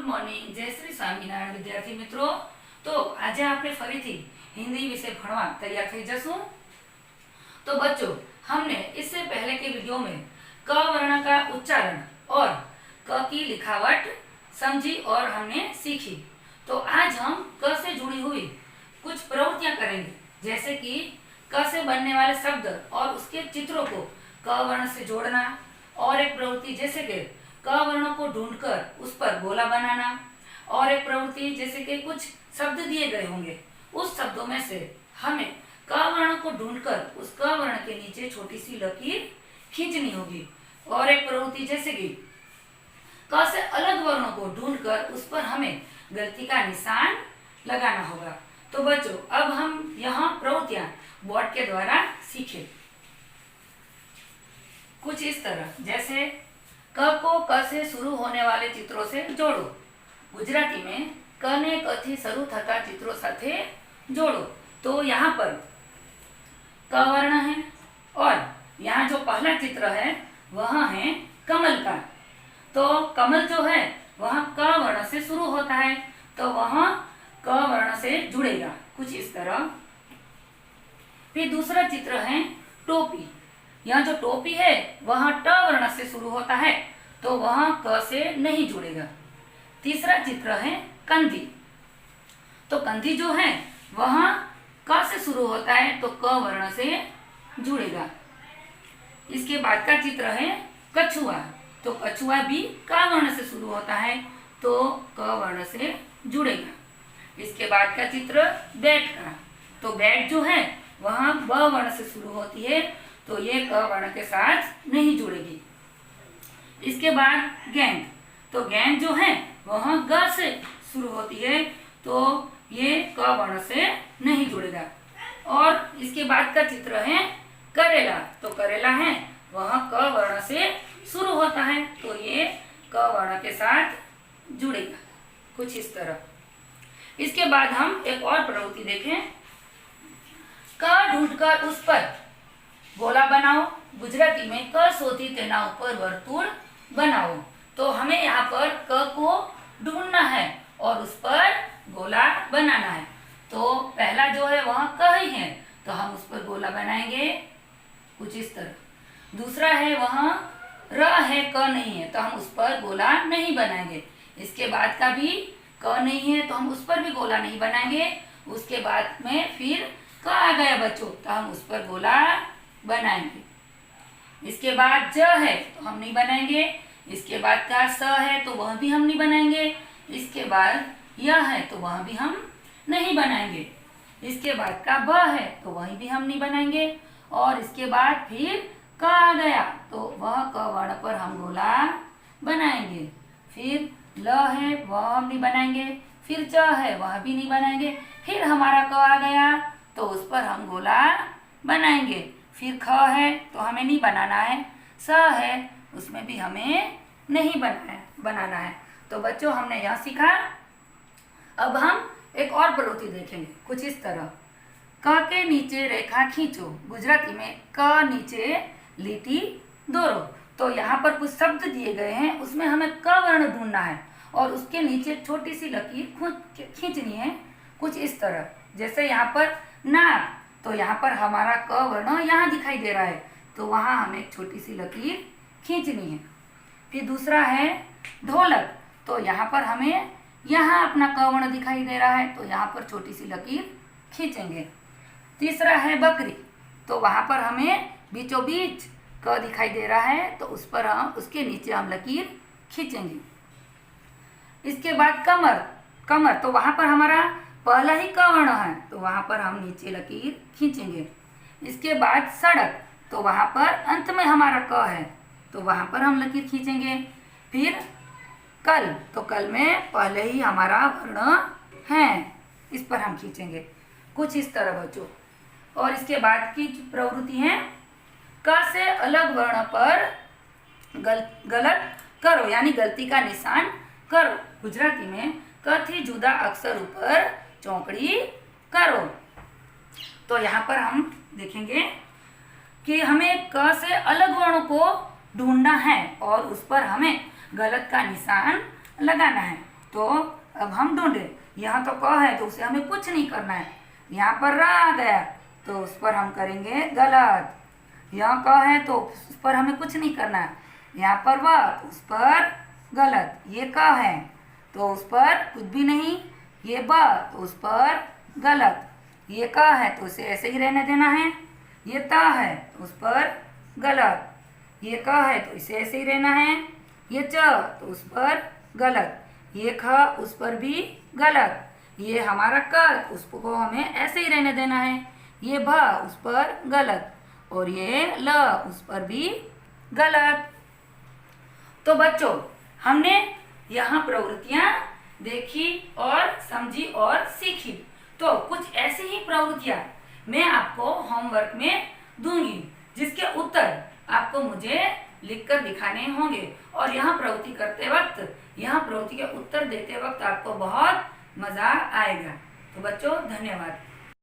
Morning, જય શ્રી સ્વામિનારાયણ વિદ્યાર્થી મિત્રો। તો આજે આપણે ફરીથી हिंदी विषय भणवा तैयार થઈ જશું। तो बच्चों, हमने इससे पहले के वीडियो में क वर्ण का उच्चारण और क की लिखावट समझी और हमने सीखी। तो आज हम क से जुड़ी हुई कुछ प्रवृत्तियां करेंगे, जैसे कि क से बनने वाले शब्द और उसके चित्रों को क वर्ण से जोड़ना, और एक प्रवृत्ति जैसे कि क वर्ण को ढूंढकर उस पर गोला बनाना, और एक प्रवृत्ति जैसे कि कुछ शब्द दिए गए होंगे, उस शब्दों में से हमें क वर्ण को ढूंढकर उस क वर्ण के नीचे छोटी सी लकीर खींचनी होगी। और एक प्रवृत्ति जैसे कि क से अलग वर्णों को ढूंढकर उस पर हमें गलती का निशान लगाना होगा। तो बच्चों, अब हम यहाँ प्रवृत्तियां बोर्ड के द्वारा सीखें कुछ इस तरह, जैसे क को क से शुरू होने वाले चित्रों से जोड़ो। गुजराती में क ने क थी शुरू थता चित्रों साथे जोड़ो। तो यहाँ पर क वर्ण है और यहाँ जो पहला चित्र है वह है कमल का। तो कमल जो है वह क वर्ण से शुरू होता है, तो वह क वर्ण से जुड़ेगा कुछ इस तरह। फिर दूसरा चित्र है टोपी। यह जो टोपी है वह ट वर्ण से शुरू होता है, तो वह क से नहीं जुड़ेगा। तीसरा चित्र है कंधी। तो कंधी जो है वह क से शुरू होता है, तो क वर्ण से जुड़ेगा। इसके बाद का चित्र है कछुआ। तो कछुआ भी क वर्ण से शुरू होता है, तो क वर्ण से जुड़ेगा। इसके बाद का चित्र बैट का। तो बैट जो है वह ब वर्ण से शुरू होती है, तो ये क वर्ण के साथ नहीं जुड़ेगी। इसके बाद गेंद। तो गेंद जो है वह ग से शुरू होती है, तो ये क वर्ण से नहीं जुड़ेगा। और इसके बाद का चित्र है करेला। तो करेला है वह क वर्ण से शुरू होता है, तो ये क वर्ण के साथ जुड़ेगा कुछ इस तरह। इसके बाद हम एक और प्रवृत्ति देखें। क ढूंढकर उस पर गोला बनाओ। गुजराती में क शोधी तेना ऊपर वर्तुळ बनाओ। तो हमें यहाँ पर क को ढूंढना है और उस पर गोला बनाना है। तो पहला जो है वह क ही है, तो हम उस पर गोला बनाएंगे कुछ इस तरह। दूसरा है वह र है, क नहीं है, तो हम उस पर गोला नहीं बनाएंगे। इसके बाद का भी क नहीं है, तो हम उस पर भी गोला नहीं बनाएंगे। उसके बाद में फिर क आ गया बच्चों, तो हम उस पर गोला बनाएंगे। इसके बाद ज है तो हम नहीं बनाएंगे। इसके बाद का स है तो वह भी हम नहीं बनाएंगे। इसके बाद यह है तो वह भी हम नहीं बनाएंगे। इसके बाद का ब है तो वही भी हम नहीं बनाएंगे। और इसके बाद फिर क आ गया, तो वह क वर्ण पर हम गोला बनाएंगे। फिर ल है वह हम नहीं बनाएंगे। फिर च है वह भी नहीं बनाएंगे। फिर हमारा क आ गया, तो उस पर हम गोला बनाएंगे। फिर ख है तो हमें नहीं बनाना है। स है उसमें भी हमें नहीं बनाना है। तो बच्चों, हमने यह सीखा। अब हम एक और प्रवृत्ति देखेंगे कुछ इस तरह। क के नीचे रेखा खींचो। गुजराती में क नीचे लीटी दोरो। तो यहाँ पर कुछ शब्द दिए गए हैं, उसमें हमें क वर्ण ढूंढना है और उसके नीचे छोटी सी लकीर खींचनी है कुछ इस तरह। जैसे यहाँ पर नाक, तो यहाँ पर हमारा क वर्ण यहाँ दिखाई दे रहा है, तो वहाँ हमें एक छोटी सी लकीर खींचनी है। फिर दूसरा है ढोलक। तो यहाँ पर हमें यहाँ अपना क वर्ण दिखाई दे रहा है, तो यहाँ पर छोटी सी लकीर खींचेंगे। तीसरा है बकरी। तो वहाँ पर हमें बीचों बीच क दिखाई दे रहा है, तो उस पर हम उसके नीचे हम लकीर खींचेंगे। इसके बाद कमर। तो वहाँ पर हमारा पहला ही क वर्ण है, तो वहाँ पर हम नीचे लकीर खींचेंगे। इसके बाद सड़क। तो वहाँ पर अंत में हमारा क है, तो वहाँ पर हम लकीर खींचेंगे। फिर कल। तो कल में पहले ही हमारा वर्ण है, इस पर हम खींचेंगे कुछ इस तरह बच्चों। और इसके बाद की प्रवृत्ति है क से अलग वर्ण पर गलत करो, यानी गलती का निशान करो। गुजराती में क थी जुदा अक्षर ऊपर चौकड़ी करो। तो यहाँ पर हम देखेंगे कि हमें क से अलग वर्णों को ढूंढना है और उस पर हमें गलत का निशान लगाना है। तो अब हम ढूंढे, यहाँ तो क है तो उसे हमें कुछ नहीं करना है। यहाँ पर र आ गया तो उस पर हम करेंगे गलत। यहाँ क है तो उस पर हमें कुछ नहीं करना है। यहाँ पर व तो उस पर गलत। ये क है तो उस पर कुछ भी नहीं। ये ब तो उस पर गलत। ये क है तो उसे ऐसे ही रहने देना है। ये त है तो उस पर गलत। ये क है तो इसे ऐसे ही रहना है। ये च तो उस पर गलत। ये ख उस पर भी गलत। ये हमारा क उसको हमें ऐसे ही रहने देना है। ये भ उस पर गलत और ये ल उस पर भी गलत। तो बच्चों, हमने यहाँ प्रवृत्तियाँ देखी और समझी और सीखी। तो कुछ ऐसी ही प्रवृत्तियाँ मैं आपको होमवर्क में दूंगी, जिसके उत्तर आपको मुझे लिखकर दिखाने होंगे। और यहाँ प्रवृत्ति करते वक्त, यहाँ प्रवृत्ति के उत्तर देते वक्त आपको बहुत मज़ा आएगा। तो बच्चों, धन्यवाद।